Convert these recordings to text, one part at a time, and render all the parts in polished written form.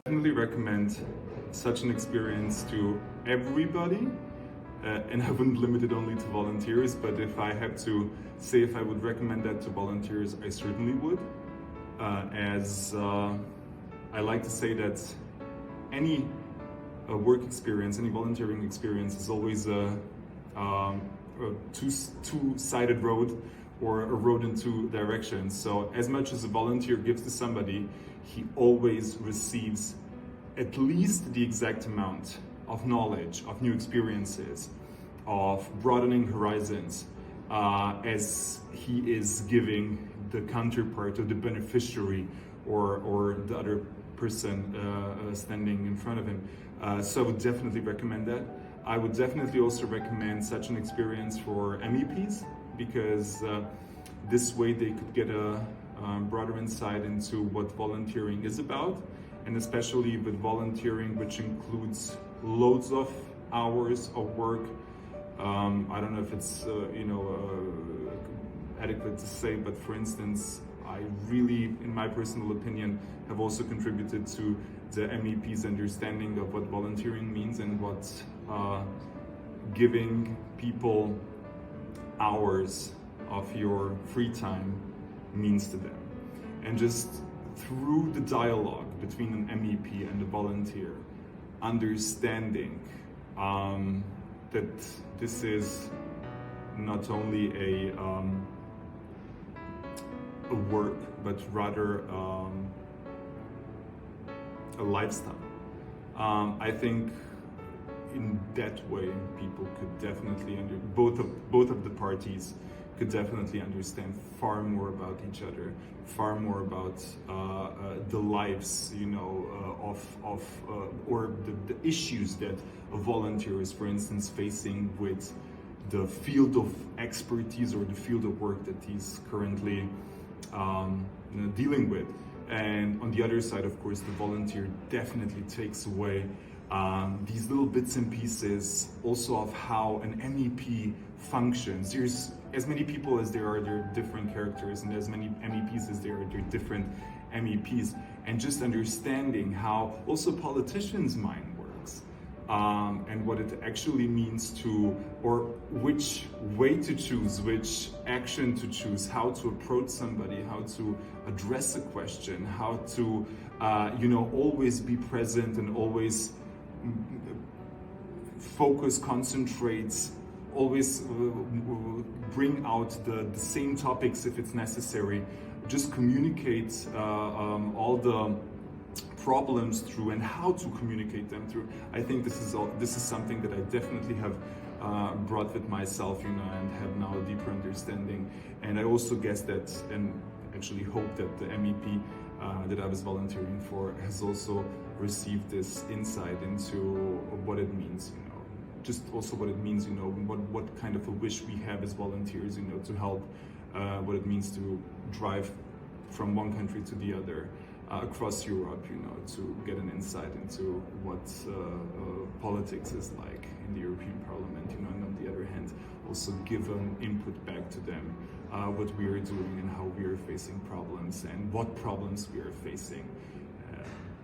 definitely recommend such an experience to everybody, and I wouldn't limit it only to volunteers, but if I had to say if I would recommend that to volunteers, I certainly would, as I like to say that any work experience, any volunteering experience is always a two-sided road, or a road in two directions. So as much as a volunteer gives to somebody, he always receives at least the exact amount of knowledge, of new experiences, of broadening horizons, as he is giving the counterpart or the beneficiary or the other person standing in front of him. So I would definitely recommend that. I would definitely also recommend such an experience for MEPs, because this way they could get a broader insight into what volunteering is about, and especially with volunteering, which includes loads of hours of work. I don't know if it's adequate to say, but for instance, I really, in my personal opinion, have also contributed to the MEP's understanding of what volunteering means and what giving people hours of your free time means to them. And just through the dialogue between an MEP and a volunteer, understanding that this is not only a work, but rather a lifestyle. I think in that way, people could definitely, both of the parties could definitely understand far more about each other, far more about the lives, or the issues that a volunteer is, for instance, facing with the field of expertise or the field of work that he's currently dealing with. And on the other side, of course, the volunteer definitely takes away these little bits and pieces also of how an MEP functions. There's as many people as there are different characters, and as many MEPs as there are different MEPs. And just understanding how also politicians' mind works, and what it actually means to, or which way to choose, which action to choose, how to approach somebody, how to address a question, how to, always be present and always focus, concentrate, always bring out the same topics if it's necessary, just communicate all the problems through and how to communicate them through. I think this is something that I definitely have brought with myself, and have now a deeper understanding. And I also guess that, and actually hope that the MEP that I was volunteering for has also received this insight into what it means, just also what it means, what kind of a wish we have as volunteers, to help, what it means to drive from one country to the other, across Europe, to get an insight into what politics is like in the European Parliament, and on the other hand, also give an input back to them, what we are doing and how we are facing problems and what problems we are facing.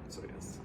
So yes.